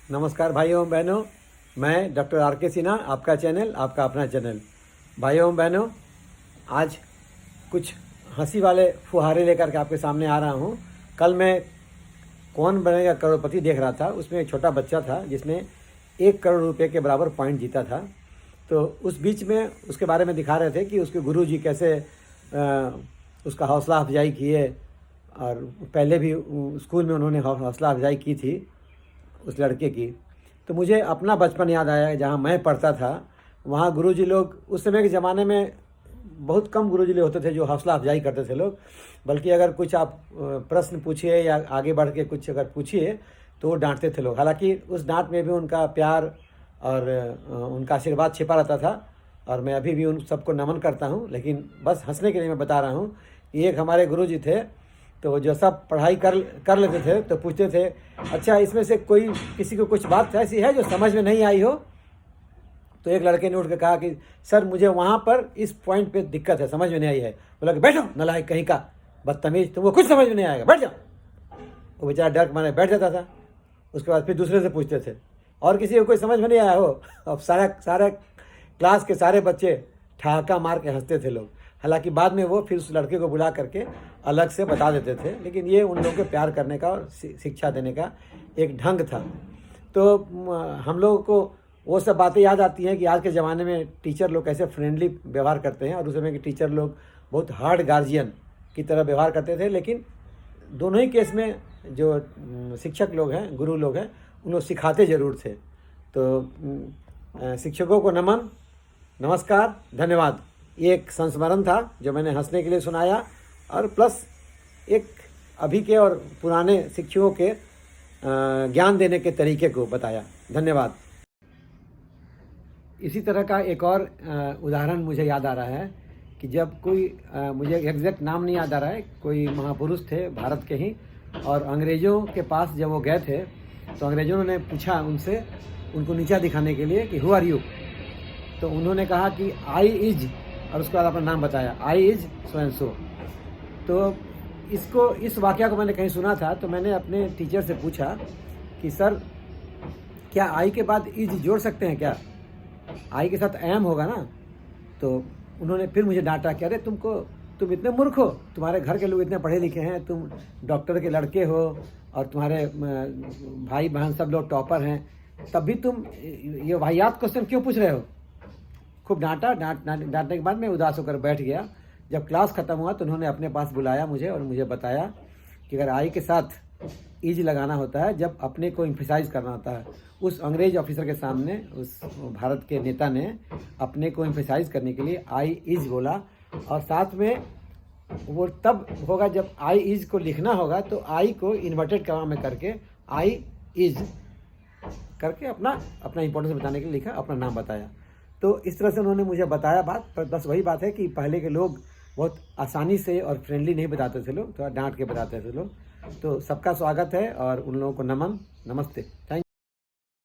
नमस्कार भाइयों बहनों, मैं डॉक्टर आर के सिन्हा, आपका चैनल, आपका अपना चैनल। भाइयों बहनों, आज कुछ हंसी वाले फुहारे लेकर के आपके सामने आ रहा हूँ। कल मैं कौन बनेगा करोड़पति देख रहा था, उसमें एक छोटा बच्चा था जिसने 1 करोड़ रुपए के बराबर पॉइंट जीता था। तो उस बीच में उसके बारे में दिखा रहे थे कि उसके गुरुजी कैसे उसका हौसला अफजाई किए, और पहले भी स्कूल में उन्होंने हौसला अफजाई की थी उस लड़के की। तो मुझे अपना बचपन याद आया, जहाँ मैं पढ़ता था वहाँ गुरुजी लोग, उस समय के ज़माने में बहुत कम गुरुजी लोग होते थे जो हौसला अफजाई करते थे लोग। बल्कि अगर कुछ आप प्रश्न पूछिए या आगे बढ़ के कुछ अगर पूछिए तो वो डांटते थे लोग। हालांकि उस डांट में भी उनका प्यार और उनका आशीर्वाद छिपा रहता था, और मैं अभी भी उन सबको नमन करता हूँ। लेकिन बस हंसने के लिए मैं बता रहा हूँ। एक हमारे गुरुजी थे, तो जो सब पढ़ाई कर लेते थे तो पूछते थे, अच्छा इसमें से कोई किसी को कुछ बात ऐसी है जो समझ में नहीं आई हो? तो एक लड़के ने उठ के कहा कि सर मुझे वहाँ पर इस पॉइंट पे दिक्कत है, समझ में नहीं आई है। बोला कि बैठो नालायक कहीं का, बदतमीज, तुमको कुछ समझ में नहीं आएगा, बैठ जाओ। वो बेचारा डर के मारे बैठ जाता था। उसके बाद फिर दूसरे से पूछते थे, और किसी को कोई समझ में नहीं आया हो? अब सारा क्लास के सारे बच्चे ठहाका मार के हंसते थे लोग। हालांकि बाद में वो फिर उस लड़के को बुला करके अलग से बता देते थे, लेकिन ये उन लोगों के प्यार करने का और शिक्षा देने का एक ढंग था। तो हम लोगों को वो सब बातें याद आती हैं कि आज के ज़माने में टीचर लोग कैसे फ्रेंडली व्यवहार करते हैं, और उस समय के टीचर लोग बहुत हार्ड गार्जियन की तरह व्यवहार करते थे। लेकिन दोनों ही केस में जो शिक्षक लोग हैं, गुरु लोग हैं, उन लोग सिखाते ज़रूर थे। तो शिक्षकों को नमन, नमस्कार, धन्यवाद। ये एक संस्मरण था जो मैंने हंसने के लिए सुनाया, और प्लस एक अभी के और पुराने शिक्षकों के ज्ञान देने के तरीके को बताया। धन्यवाद। इसी तरह का एक और उदाहरण मुझे याद आ रहा है कि जब कोई मुझे एग्जैक्ट नाम नहीं याद आ रहा है, कोई महापुरुष थे भारत के ही, और अंग्रेज़ों के पास जब वो गए थे तो अंग्रेज़ों ने पूछा उनसे, उनको नीचा दिखाने के लिए कि हु आर यू। तो उन्होंने कहा कि आई इज, और उसके बाद अपना नाम बताया, I is so and so. तो इस वाक़या को मैंने कहीं सुना था, तो मैंने अपने टीचर से पूछा कि सर क्या आई के बाद इज जोड़ सकते हैं क्या? आई के साथ एम होगा ना? तो उन्होंने फिर मुझे डांटा कि अरे तुम इतने मूर्ख हो, तुम्हारे घर के लोग इतने पढ़े लिखे हैं, तुम डॉक्टर के लड़के हो, और तुम्हारे भाई बहन सब लोग टॉपर हैं, तब भी तुम ये वाहियात क्वेश्चन क्यों पूछ रहे हो? खूब डांटने के बाद मैं उदास होकर बैठ गया। जब क्लास ख़त्म हुआ तो उन्होंने अपने पास बुलाया मुझे और मुझे बताया कि अगर आई के साथ इज लगाना होता है जब अपने को इम्फेसाइज करना होता है। उस अंग्रेज ऑफिसर के सामने उस भारत के नेता ने अपने को इम्फेसाइज करने के लिए आई इज बोला, और साथ में वो तब होगा जब आई इज को लिखना होगा तो आई को इन्वर्टेड कॉमा में करके आई इज करके अपना इंपॉर्टेंस बताने के लिए लिखा, अपना नाम बताया। तो इस तरह से उन्होंने मुझे बताया बात। पर बस वही बात है कि पहले के लोग बहुत आसानी से और फ्रेंडली नहीं बताते थे लोग, थोड़ा डांट के बताते थे लोग। तो सबका स्वागत है, और उन लोगों को नमन, नमस्ते, थैंक